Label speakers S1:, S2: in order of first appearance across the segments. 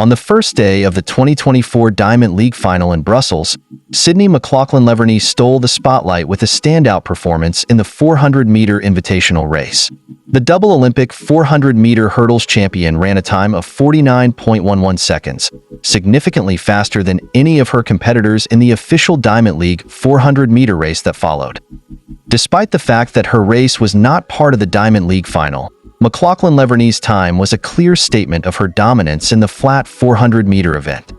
S1: On the first day of the 2024 Diamond League Final in Brussels, Sydney McLaughlin-Levrone stole the spotlight with a standout performance in the 400-meter invitational race. The double Olympic 400-meter hurdles champion ran a time of 49.11 seconds, significantly faster than any of her competitors in the official Diamond League 400-meter race that followed. Despite the fact that her race was not part of the Diamond League Final, McLaughlin-Levrone's time was a clear statement of her dominance in the flat 400-meter event.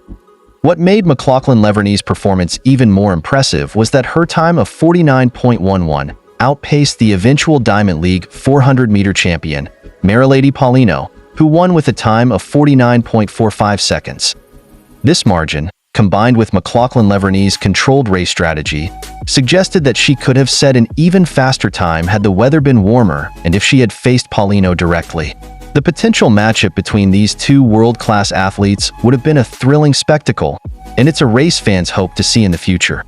S1: What made McLaughlin-Levrone's performance even more impressive was that her time of 49.11 outpaced the eventual Diamond League 400-meter champion, Marilady Paulino, who won with a time of 49.45 seconds. This margin, combined with McLaughlin-Levrone's controlled race strategy, suggested that she could have set an even faster time had the weather been warmer and if she had faced Paulino directly. The potential matchup between these two world-class athletes would have been a thrilling spectacle, and it's a race fans hope to see in the future.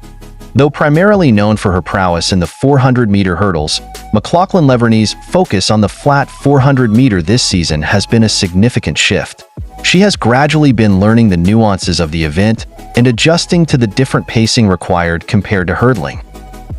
S1: Though primarily known for her prowess in the 400-meter hurdles, McLaughlin-Levrone's focus on the flat 400-meter this season has been a significant shift. She has gradually been learning the nuances of the event and adjusting to the different pacing required compared to hurdling.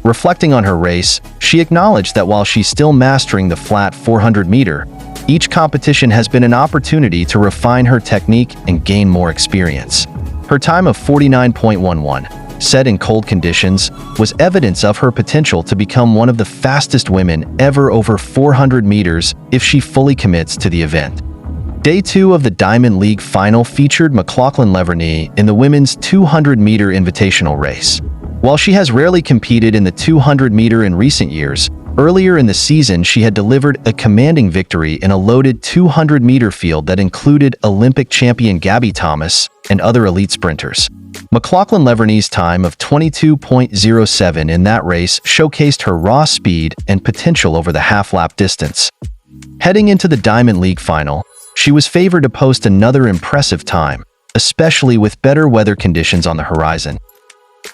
S1: Reflecting on her race, she acknowledged that while she's still mastering the flat 400-meter, each competition has been an opportunity to refine her technique and gain more experience. Her time of 49.11, set in cold conditions, was evidence of her potential to become one of the fastest women ever over 400 meters if she fully commits to the event. Day 2 of the Diamond League Final featured McLaughlin-Levrone in the women's 200-meter invitational race. While she has rarely competed in the 200-meter in recent years, earlier in the season she had delivered a commanding victory in a loaded 200-meter field that included Olympic champion Gabby Thomas and other elite sprinters. McLaughlin-Levrone's time of 22.07 in that race showcased her raw speed and potential over the half-lap distance. Heading into the Diamond League Final, she was favored to post another impressive time, especially with better weather conditions on the horizon.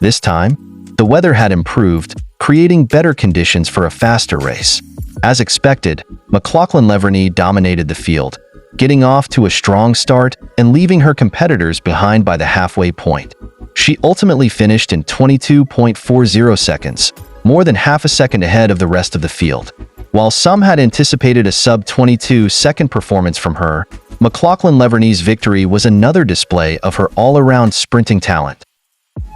S1: This time, the weather had improved, creating better conditions for a faster race. As expected, McLaughlin-Levrone dominated the field, getting off to a strong start and leaving her competitors behind by the halfway point. She ultimately finished in 22.40 seconds, more than half a second ahead of the rest of the field. While some had anticipated a sub-22-second performance from her, McLaughlin-Levrone's victory was another display of her all-around sprinting talent.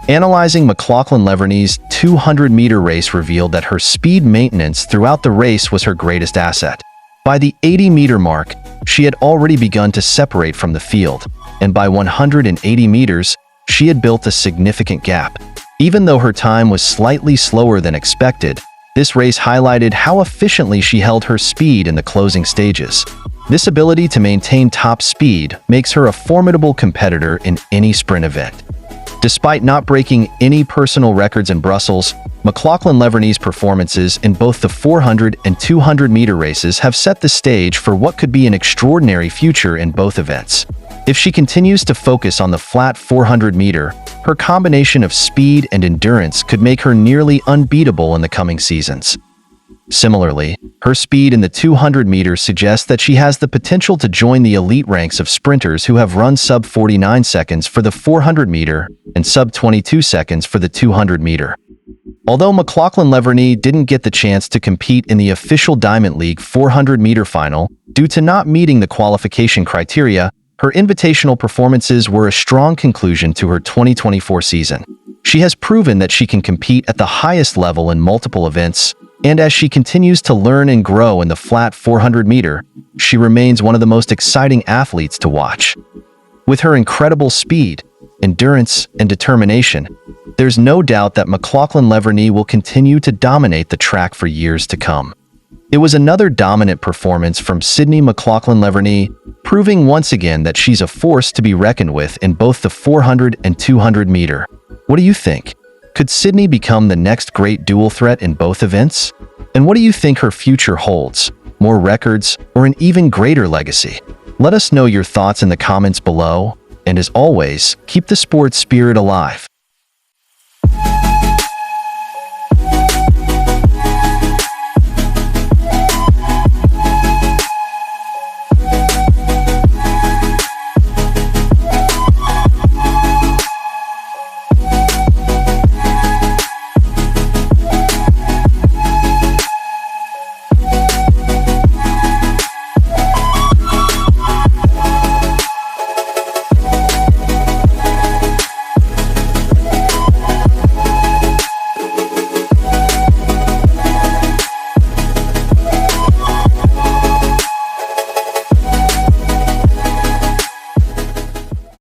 S1: Analyzing McLaughlin-Levrone's 200-meter race revealed that her speed maintenance throughout the race was her greatest asset. By the 80-meter mark, she had already begun to separate from the field, and by 180 meters, she had built a significant gap. Even though her time was slightly slower than expected, this race highlighted how efficiently she held her speed in the closing stages. This ability to maintain top speed makes her a formidable competitor in any sprint event. Despite not breaking any personal records in Brussels, McLaughlin-Levrone's performances in both the 400 and 200-meter races have set the stage for what could be an extraordinary future in both events. If she continues to focus on the flat 400-meter, her combination of speed and endurance could make her nearly unbeatable in the coming seasons. Similarly, her speed in the 200 meters suggests that she has the potential to join the elite ranks of sprinters who have run sub-49 seconds for the 400-meter and sub-22 seconds for the 200-meter. Although McLaughlin-Levrone didn't get the chance to compete in the official Diamond League 400-meter final due to not meeting the qualification criteria, her invitational performances were a strong conclusion to her 2024 season. She has proven that she can compete at the highest level in multiple events, and as she continues to learn and grow in the flat 400-meter, she remains one of the most exciting athletes to watch. With her incredible speed, endurance, and determination, there's no doubt that McLaughlin-Levrone will continue to dominate the track for years to come. It was another dominant performance from Sydney McLaughlin-Levrone, proving once again that she's a force to be reckoned with in both the 400 and 200 meter. What do you think? Could Sydney become the next great dual threat in both events? And what do you think her future holds? More records or an even greater legacy? Let us know your thoughts in the comments below, and as always, keep the sports spirit alive.